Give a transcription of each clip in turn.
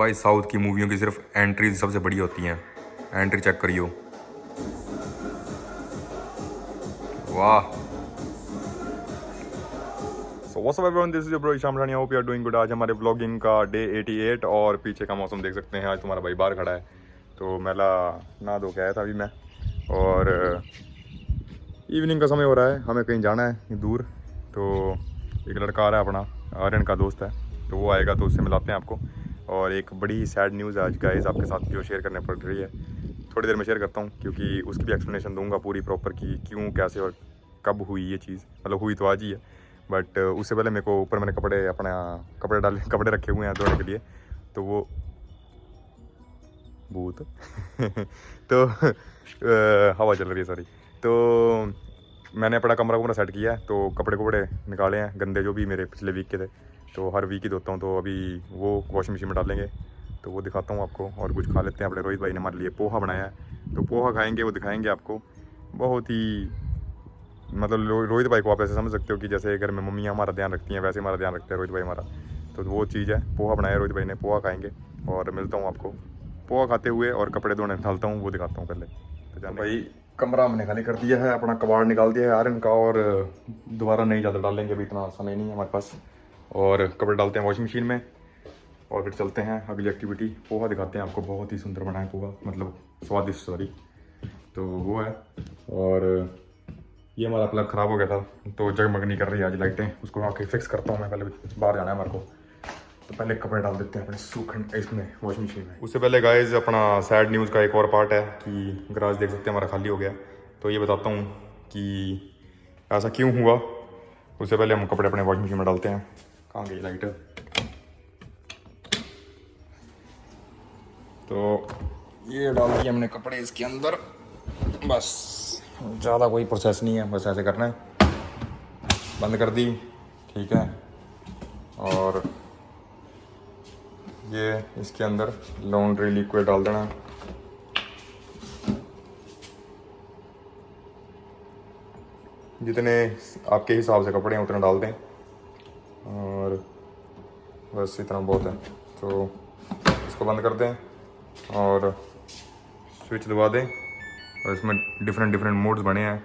भाई साउथ की मूवियों की सिर्फ एंट्रीज सबसे बड़ी होती हैं। एंट्री चेक करियो, वाह। So what's up everyone, this is your bro Ishan Rani, hope you are doing good. आज हमारे व्लॉगिंग का डे 88 और पीछे का मौसम देख सकते हैं। आज तुम्हारा भाई बाहर खड़ा है, तो मेला नहा धो के आया था अभी मैं। और इवनिंग का समय हो रहा है, हमें कहीं जाना है दूर। तो एक लड़का आ रहा है अपना, आर्यन का दोस्त है, तो वो आएगा तो उससे मिलाते हैं आपको। और एक बड़ी ही सैड न्यूज़ आज गाइस आपके साथ जो शेयर करने पड़ रही है, थोड़ी देर में शेयर करता हूँ, क्योंकि उसकी भी एक्सप्लेनेशन दूंगा पूरी प्रॉपर कि क्यों कैसे और कब हुई ये चीज़। मतलब हुई तो आज ही है, बट उससे पहले मेरे को ऊपर मैंने कपड़े रखे हुए हैं धोने के लिए, तो वो भूत तो हवा चल रही है सॉरी। तो मैंने अपना कमरा सेट किया है, तो कपड़े निकाले हैं गंदे जो भी मेरे पिछले वीक के थे, तो हर वीक ही धोता हूँ। तो अभी वो वॉशिंग मशीन में डालेंगे, तो वो दिखाता हूँ आपको। और कुछ खा लेते हैं, अपने रोहित भाई ने हमारे लिए पोहा बनाया है, तो पोहा खाएंगे, वो दिखाएंगे आपको। बहुत ही मतलब रोहित भाई को आप ऐसे समझ सकते हो कि जैसे घर में मम्मियाँ हमारा ध्यान रखती हैं, वैसे हमारा ध्यान रखते हैं रोहित भाई हमारा। तो वो चीज़ है, पोहा बनाया रोहित भाई ने, पोहा खाएंगे और मिलता हूँ आपको पोहा खाते हुए। और कपड़े धोने डालता हूँ, वो दिखाता हूँ पहले। तो जान भाई कमरा हमने खाली कर दिया है, अपना कबाड़ निकाल दिया है आयरन का, और दोबारा नहीं ज़्यादा डालेंगे, अभी इतना समय नहीं है हमारे पास। और कपड़े डालते हैं वॉशिंग मशीन में, और फिर चलते हैं अगली एक्टिविटी। पोहा दिखाते हैं आपको, बहुत ही सुंदर बना है पोहा, मतलब स्वादिष्ट सॉरी। तो वो है। और ये हमारा प्लग ख़राब हो गया था, तो जगमग नहीं कर रही आज लाइटें, उसको आके फिक्स करता हूँ मैं। पहले बाहर जाना है हमारे को, तो पहले कपड़े डाल देते हैं अपने सूखन इसमें वॉशिंग मशीन में। उससे पहले गाइज अपना सैड न्यूज़ का एक और पार्ट है कि गराज देख सकते हैं हमारा खाली हो गया। तो ये बताता हूँ कि ऐसा क्यों हुआ। उससे पहले हम कपड़े अपने वॉशिंग मशीन में डालते हैं। कहाँ गई लाइट? तो ये डाल दिए हमने कपड़े इसके अंदर, बस ज़्यादा कोई प्रोसेस नहीं है, बस ऐसे करना है। बंद कर दी, ठीक है। और ये इसके अंदर लॉन्ड्री लिक्विड डाल देना, जितने आपके हिसाब से कपड़े हैं उतने डाल दें, और बस इतना बहुत है। तो इसको बंद कर दें और स्विच दबा दें, और इसमें डिफरेंट मोड्स बने हैं।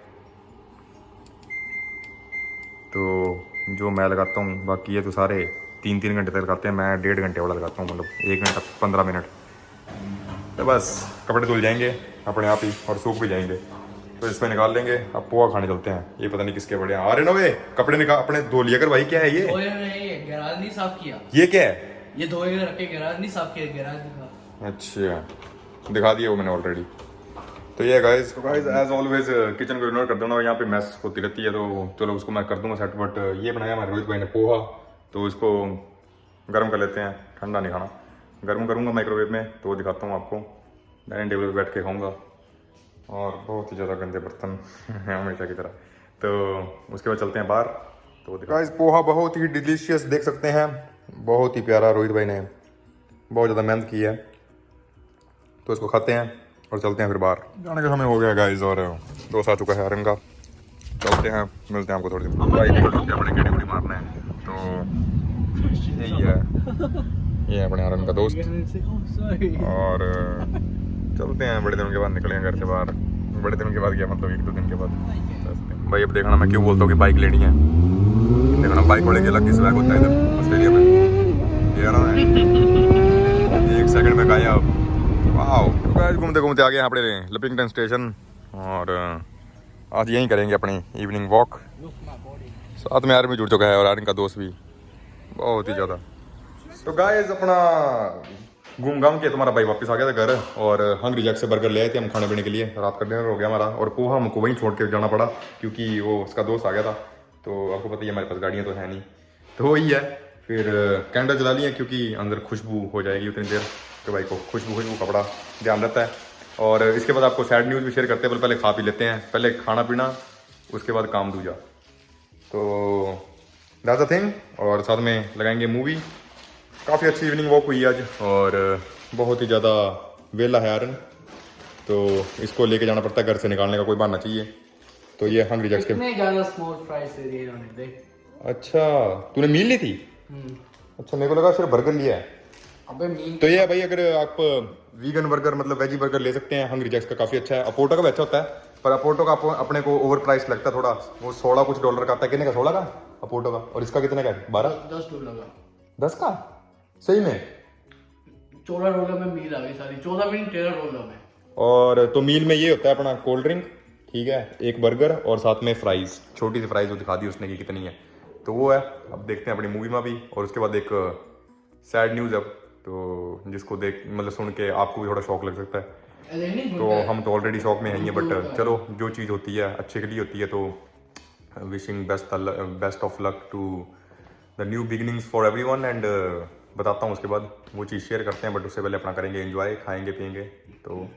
तो जो मैं लगाता हूँ, बाकी ये तो सारे 3-3 घंटे तक लगाते हैं, मैं 1.5 घंटे वाला लगाता हूँ, मतलब 1 घंटा 15 मिनट। तो बस कपड़े धुल जाएंगे अपने आप ही, और सूख भी जाएंगे। तो इसमें निकाल लेंगे। अब पोहा खाने चलते हैं। ये पता नहीं किसके बड़े हैं। अरे नवे कपड़े निकाल अपने धो लिया कर भाई। क्या है ये? गैराज नहीं साफ किया। ये क्या है? ये धोए रखे, गैराज नहीं साफ किया, गैराज दिखा। अच्छा, दिखा दिया वो मैंने ऑलरेडी। तो ये गाइज एज ऑलवेज किचन को इग्नोर कर दो ना, यहाँ पे मैस होती रहती है, तो चलो उसको मैं कर दूंगा सेट। बट ये बनाया हमारे रोहित भाई ने पोहा, तो इसको गर्म कर लेते हैं। ठंडा नहीं खाना, गर्म करूँगा माइक्रोवेव में, तो वो दिखाता हूँ आपको। डाइनिंग टेबल पर बैठ के खाऊँगा, और बहुत ही ज़्यादा गंदे बर्तन हैं हमेशा की तरह। तो उसके बाद चलते हैं बाहर। तो गाइस पोहा बहुत ही डिलीशियस देख सकते हैं, बहुत ही प्यारा। रोहित भाई ने बहुत ज़्यादा मेहनत की है, तो इसको खाते हैं और चलते हैं फिर बाहर। जाने का समय हो गया गाइस, और दोस्त आ चुका है आयरन का। चलते हैं, मिलते हैं आपको थोड़ी देर। भाई अपने गेड़ी गुड़ी मारना है, तो यही है, ये है अपने आयरन का दोस्त। और चलते हैं, बड़े दिनों के बाद निकले हैं घर से बाहर। बड़े दिनों के बाद गया, मतलब 1-2 दिन के बाद। भाई अब देखना, मैं क्यों बोलता हूँ कि बाइक लेनी है। देखना बाइक वाले के अलग ही स्वैग होता है इधर ऑस्ट्रेलिया में। ये रहा है 1 सेकंड में गायब। वाह, तो गाइस घूमते घूमते आ गए यहाँ अपने लिपिंगटन स्टेशन, और आज यहीं करेंगे अपनी इवनिंग वॉक। साथ में आर्मी जुड़ चुका है, और आर्मी का दोस्त भी बहुत ही ज़्यादा। तो गाइस अपना घूम घाम के तुम्हारा भाई वापस आ गया था घर, और हंग्री जैक से बर्गर ले आए थे हम खाने पीने के लिए। रात का डिनर हो गया हमारा, और पोहा हमको वहीं छोड़ के जाना पड़ा, क्योंकि वो उसका दोस्त आ गया था। तो आपको पता ही है हमारे पास गाड़ियाँ तो है नहीं, तो वही है। फिर कैंडल जला लिए, क्योंकि अंदर खुशबू हो जाएगी उतनी देर, तो भाई को खुशबू कपड़ा ध्यान रहता है। और इसके बाद आपको सैड न्यूज़ भी शेयर करते हैं, पहले खा पी लेते हैं, पहले खाना पीना, उसके बाद काम दूजा। तो दैट्स द थिंग, और साथ में लगाएंगे मूवी। काफ़ी अच्छी इवनिंग वॉक हुई आज, और बहुत ही ज़्यादा वेला है आयरन, तो इसको लेके जाना पड़ता है, घर से निकालने का कोई बहाना चाहिए। तो ये हंग्री जैक्स के कितने ज़्यादा स्मॉल फ्राइज दे दिए इन्होंने, देख। अच्छा, तूने मील ली थी? अच्छा, मेरे को लगा सिर्फ बर्गर लिया है। अबे मीन तो ये है भाई, अगर आप वीगन बर्गर मतलब वेजी बर्गर ले सकते हैं हंग्री जैक्स का, काफ़ी अच्छा है। अपोर्टो का भी अच्छा होता है, पर अपोर्टो का अपने को ओवर प्राइस लगता है थोड़ा, वो 16 कुछ डॉलर का आता है। कितने का? 16 का अपोर्टो का। और इसका कितने का है? 12 $10 का 10 का सही में। $14 में मील आ गई सारी, 14 में नहीं $13 में। और तो मील में ये होता है अपना कोल्ड ड्रिंक, ठीक है, एक बर्गर और साथ में फ्राइज, छोटी सी फ्राइज वो दिखा दी उसने कि कितनी है। तो वो है, अब देखते हैं अपनी मूवी में भी। और उसके बाद एक सैड न्यूज़ अब, तो जिसको देख मतलब सुन के आपको भी थोड़ा शौक लग सकता है। तो हम तो ऑलरेडी शौक में हैं ही, बट चलो जो चीज़ होती है अच्छे के लिए होती है। तो wishing best of luck to the new beginnings for everyone. And बताता हूँ उसके बाद, वो चीज़ शेयर करते हैं, बट उससे पहले अपना करेंगे एंजॉय, खाएंगे पियेंगे। तो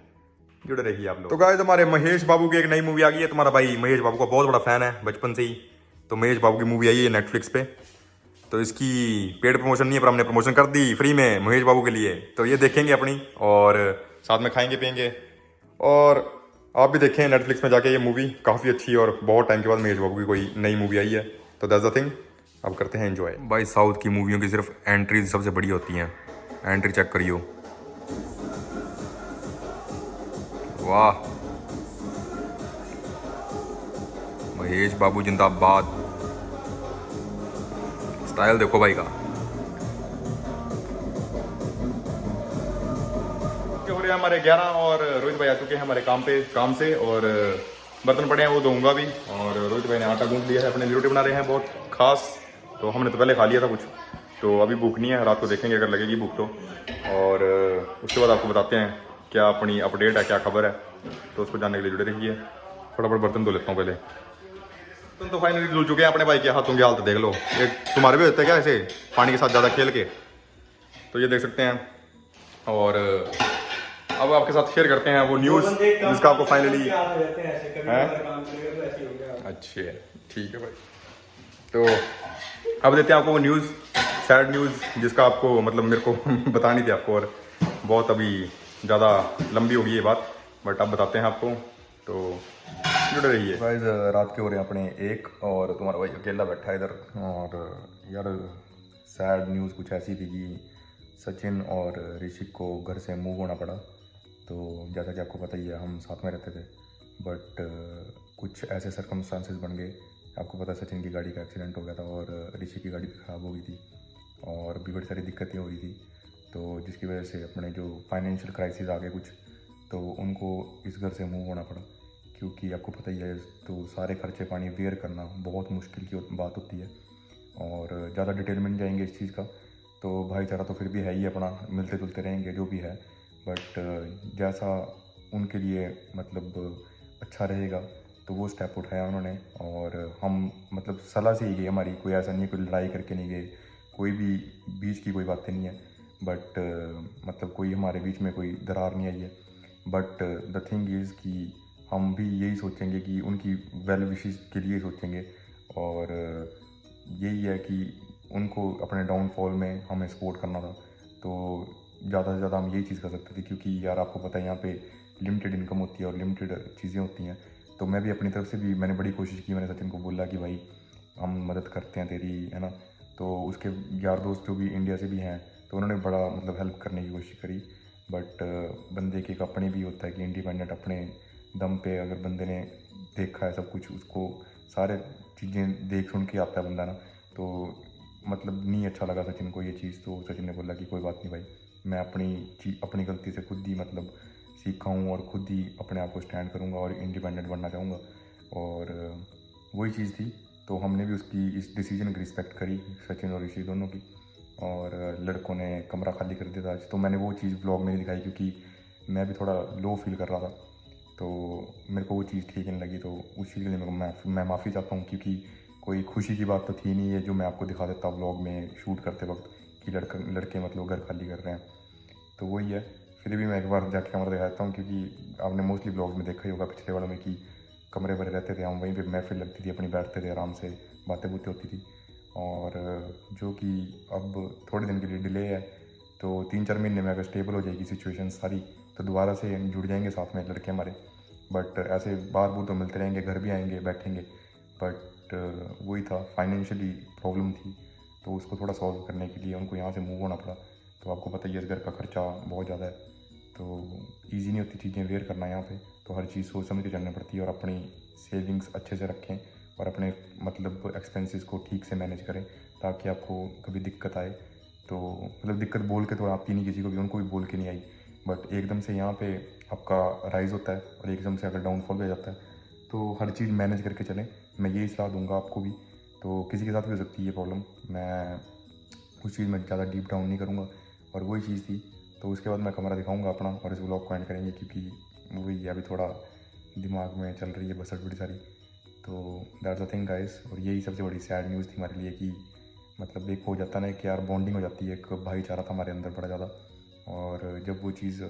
जुड़े रहिए आप लोग। तो गाइस हमारे महेश बाबू की एक नई मूवी आ गई है। तुम्हारा भाई महेश बाबू का बहुत बड़ा फैन है बचपन से ही। तो महेश बाबू की मूवी आई है नेटफ्लिक्स पे। तो इसकी पेड प्रमोशन नहीं है, पर हमने प्रमोशन कर दी फ्री में महेश बाबू के लिए। तो ये देखेंगे अपनी, और साथ में खाएंगे पियेंगे। और आप भी देखें नेटफ्लिक्स में जाके, ये मूवी काफ़ी अच्छी है। और बहुत टाइम के बाद महेश बाबू की कोई नई मूवी आई है, तो दैट्स द थिंग। अब करते हैं एंजॉय। भाई साउथ की मूवियों की सिर्फ एंट्रीज सबसे बड़ी होती हैं। एंट्री चेक करियो, वाह, महेश बाबू जिंदाबाद। स्टाइल देखो भाई का। हो रहे हैं हमारे 11 और रोहित भाई आ चुके हैं हमारे काम से। और बर्तन पड़े हैं वो धोऊंगा भी। और रोहित भाई ने आटा गूंथ लिया है, अपने लिए रोटी बना रहे हैं बहुत खास। तो हमने तो पहले खा लिया था कुछ, तो अभी भूख नहीं है, रात को देखेंगे अगर लगेगी भूख तो। और उसके बाद आपको बताते हैं क्या अपनी अपडेट है, क्या खबर है। तो उसको जानने के लिए जुड़े रहिए। फटाफट बर्तन धो लेता हूँ पहले। तुम तो फाइनली धुल चुके हैं अपने भाई के हाथों की हालत देख लो। एक तुम्हारे भी होते हैं क्या ऐसे पानी के साथ ज़्यादा खेल के? तो ये देख सकते हैं। और अब आपके साथ शेयर करते हैं वो न्यूज़ जिसका आपको फाइनली है। अच्छे, ठीक है भाई। तो अब देते हैं आपको वो न्यूज़, सैड न्यूज़, जिसका आपको मतलब मेरे को बतानी थी आपको, और बहुत अभी ज़्यादा लंबी होगी ये बात, बट अब बताते हैं आपको। तो जुड़े रहिए। गाइस रात के हो रहे हैं अपने 1, और तुम्हारा भाई अकेला बैठा है इधर। और यार सैड न्यूज़ कुछ ऐसी थी कि सचिन और ऋषिक को घर से मूव होना पड़ा। तो जैसा कि आपको पता ही है, हम साथ में रहते थे, बट कुछ ऐसे सर्कमस्टांसेस बन गए। आपको पता है सचिन की गाड़ी का एक्सीडेंट हो गया था, और ऋषि की गाड़ी भी ख़राब हो गई थी, और भी बड़ी सारी दिक्कतें हो रही थी। तो जिसकी वजह से अपने जो फाइनेंशियल क्राइसिस आ गए कुछ, तो उनको इस घर से मूव होना पड़ा। क्योंकि आपको पता ही है, तो सारे खर्चे पानी बेयर करना बहुत मुश्किल की बात होती है। और ज़्यादा डिटेल में नहीं जाएंगे इस चीज़ का। तो भाईचारा तो फिर भी है ही अपना, मिलते जुलते रहेंगे जो भी है, बट जैसा उनके लिए मतलब अच्छा रहेगा तो वो स्टेप उठाया उन्होंने। और हम मतलब सलाह से ही गए हमारी, कोई ऐसा नहीं है, कोई लड़ाई करके नहीं गए, कोई भी बीच की कोई बातें नहीं है, बट मतलब कोई हमारे बीच में कोई दरार नहीं आई है। बट द थिंग इज़ कि हम भी यही सोचेंगे कि उनकी वेल विशेस के लिए सोचेंगे। और यही है कि उनको अपने डाउनफॉल में हमें सपोर्ट करना था। तो ज़्यादा से ज़्यादा हम यही चीज़ कर सकते थे, क्योंकि यार आपको पता है यहाँ पे लिमिटेड इनकम होती है और लिमिटेड चीज़ें होती हैं। तो मैं भी अपनी तरफ से भी मैंने बड़ी कोशिश की। मैंने सचिन को बोला कि भाई हम मदद करते हैं तेरी, है ना। तो उसके यार दोस्त जो भी इंडिया से भी हैं, तो उन्होंने बड़ा मतलब हेल्प करने की कोशिश करी। बट बंदे के एक अपने भी होता है कि इंडिपेंडेंट अपने दम पे अगर बंदे ने देखा है सब कुछ, उसको सारे चीज़ें देख सुन के आता है बंदा ना। तो मतलब नहीं अच्छा लगा सचिन को ये चीज़। तो सचिन ने बोला कि कोई बात नहीं भाई, मैं अपनी गलती से खुद ही मतलब सीखा हूँ, और खुद ही अपने आप को स्टैंड करूँगा और इंडिपेंडेंट बनना चाहूँगा। और वही चीज़ थी। तो हमने भी उसकी इस डिसीजन की रिस्पेक्ट करी, सचिन और ऋषि दोनों की। और लड़कों ने कमरा खाली कर दिया था आज। तो मैंने वो चीज़ ब्लॉग में नहीं दिखाई, क्योंकि मैं भी थोड़ा लो फील कर रहा था। तो मेरे को वो चीज़ ठीक नहीं लगी। तो उस चीज़ के लिए मैं माफ़ी चाहता हूँ, क्योंकि कोई खुशी की बात तो थी नहीं है जो मैं आपको दिखा देता व्लॉग में शूट करते वक्त कि लड़के मतलब घर खाली कर रहे हैं। तो वही है। फिर भी मैं एक बार जाके कमरा दिखाता हूँ, क्योंकि आपने मोस्टली ब्लॉग में देखा ही होगा पिछले वालों में कि कमरे भरे रहते थे हम, वहीं पे महफिल लगती थी अपनी, बैठते थे आराम से, बातें बूतें होती थी। और जो कि अब थोड़े दिन के लिए डिले है, तो 3-4 महीने में अगर स्टेबल हो जाएगी सिचुएशन सारी, तो दोबारा से जुड़ जाएंगे साथ में लड़के हमारे। बट ऐसे बार बूर तो मिलते रहेंगे, घर भी आएंगे, बैठेंगे। बट वही था, फाइनेंशियली प्रॉब्लम थी, तो उसको थोड़ा सॉल्व करने के लिए उनको यहाँ से मूव होना पड़ा। तो आपको पता ही है इस घर का खर्चा बहुत ज़्यादा है, तो ईजी नहीं होती चीज़ें वेयर करना यहाँ पे। तो हर चीज़ सोच समझ के चलनी पड़ती है और अपनी सेविंग्स अच्छे से रखें और अपने मतलब एक्सपेंसेस को ठीक से मैनेज करें ताकि आपको कभी दिक्कत आए तो मतलब दिक्कत बोल के तो आती नहीं किसी को भी, उनको भी बोल के नहीं आई, बट एकदम से यहाँ पे आपका राइज़ होता है और एकदम से अगर डाउनफॉल भी हो जाता है तो हर चीज़ मैनेज करके चलें। मैं यही सलाह दूंगा आपको भी। तो किसी के साथ भी हो सकती है ये प्रॉब्लम, मैं उस चीज़ में ज़्यादा डीप डाउन नहीं करूँगा। और वही चीज़ थी, तो उसके बाद मैं कमरा दिखाऊंगा अपना और इस व्लॉग को एंड करेंगे क्योंकि वही अभी थोड़ा दिमाग में चल रही है बसट बड़ी सारी। तो दैट्स द थिंग गाइस। और यही सबसे बड़ी सैड न्यूज़ थी हमारे लिए कि मतलब एक हो जाता ना कि यार बॉन्डिंग हो जाती है, एक भाईचारा था हमारे अंदर बड़ा ज़्यादा। और जब वो चीज़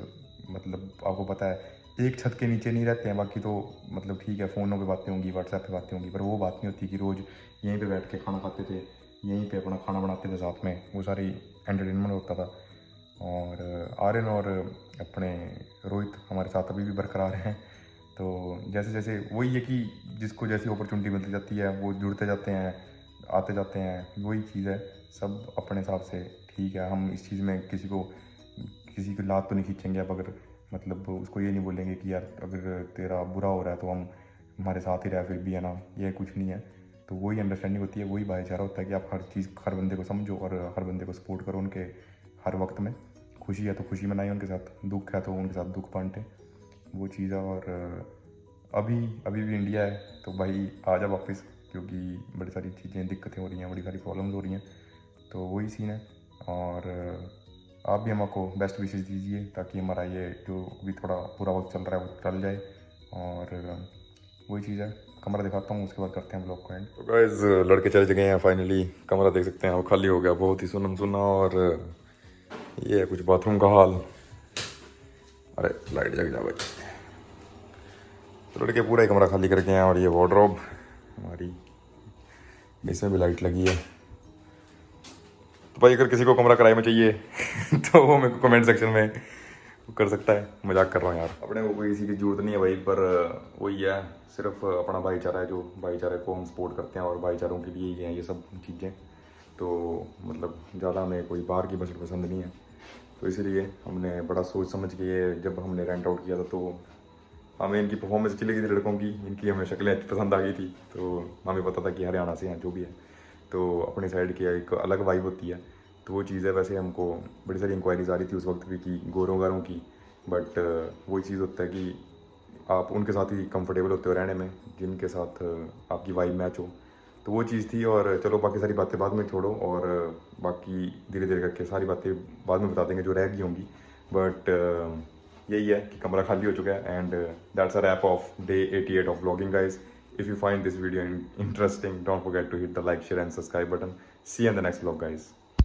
मतलब आपको पता है एक छत के नीचे नहीं रहते हैं, बाकी तो मतलब ठीक है फ़ोनों पे बातें होंगी, व्हाट्सएप पे बातें होंगी, पर वो बात नहीं होती कि रोज़ यहीं पे बैठ के खाना खाते थे, यहीं पे अपना खाना बनाते थे साथ में, वो सारी एंटरटेनमेंट होता था। और आर्यन और अपने रोहित हमारे साथ अभी भी बरकरार हैं। तो जैसे जैसे वही है कि जिसको जैसी अपॉर्चुनिटी मिलती जाती है वो जुड़ते जाते हैं, आते जाते हैं, वही चीज़ है। सब अपने हिसाब से ठीक है, हम इस चीज़ में किसी की लात तो नहीं खींचेंगे। अब अगर मतलब उसको ये नहीं बोलेंगे कि यार अगर तेरा बुरा हो रहा है तो हम हमारे साथ ही रहे फिर भी, है ना, ये कुछ नहीं है। तो वही अंडरस्टैंडिंग होती है, वही भाईचारा होता है कि आप हर चीज़ हर बंदे को समझो और हर बंदे को सपोर्ट करो उनके हर वक्त में। खुशी है तो खुशी मनाएं उनके साथ, दुख है तो उनके साथ दुख बांटें, वो चीज़ है। और अभी भी इंडिया है तो भाई आ जा वापस, क्योंकि बड़ी सारी चीज़ें दिक्कतें हो रही हैं, बड़ी सारी प्रॉब्लम्स हो रही हैं। तो वही सीन है। और आप भी हमको बेस्ट विशेष दीजिए ताकि हमारा ये जो भी थोड़ा बुरा वक्त चल रहा है वो टल जाए। और वही चीज़ है, कमरा दिखाता हूँ उसके बाद करते हैं ब्लॉग को एंड। तो गाइस लड़के चले गए हैं फाइनली, कमरा देख सकते हैं वो खाली हो गया, बहुत ही सुनम सुना। और ये है कुछ बाथरूम का हाल। अरे लाइट जग जा भाई। तो लड़के पूरा ही कमरा खाली करके हैं। और ये वार्डरोब हमारी, इसमें भी लाइट लगी है। तो भाई अगर किसी को कमरा किराए में चाहिए तो वो मेरे को कमेंट सेक्शन में कर सकता है। मजाक कर रहा हूँ यार, अपने को कोई किसी की जरूरत नहीं है भाई, पर वही है, सिर्फ अपना भाईचारा है जो भाईचारे को हम सपोर्ट करते हैं और भाईचारों के लिए ही हैं ये सब चीज़ें। तो मतलब ज़्यादा हमें कोई बाहर की बजट पसंद नहीं है, तो इसीलिए हमने बड़ा सोच समझ के ये जब हमने रेंट आउट किया था तो हमें इनकी परफॉर्मेंस अच्छी लगी थी लड़कों की, इनकी हमें शक्लें पसंद आ गई थी। तो हमें पता था कि हरियाणा से हैं जो भी है, तो अपनी साइड की एक अलग वाइब होती है। तो वो चीज़ है। वैसे हमको बड़ी सारी इंक्वायरीज आ रही थी उस वक्त भी कि गोरों गारों की, बट वही चीज़ होता है कि आप उनके साथ ही कंफर्टेबल होते हो रहने में जिनके साथ आपकी वाइब मैच हो। तो वो चीज़ थी। और चलो बाकी सारी बातें बाद में छोड़ो, और बाकी धीरे धीरे करके सारी बातें बाद में बता देंगे जो रह गई होंगी। बट यही है कि कमरा खाली हो चुका है। And that's a wrap of day 88 of vlogging guys. If you find this video interesting, don't forget to hit the like, share and subscribe button. See you in the next vlog guys.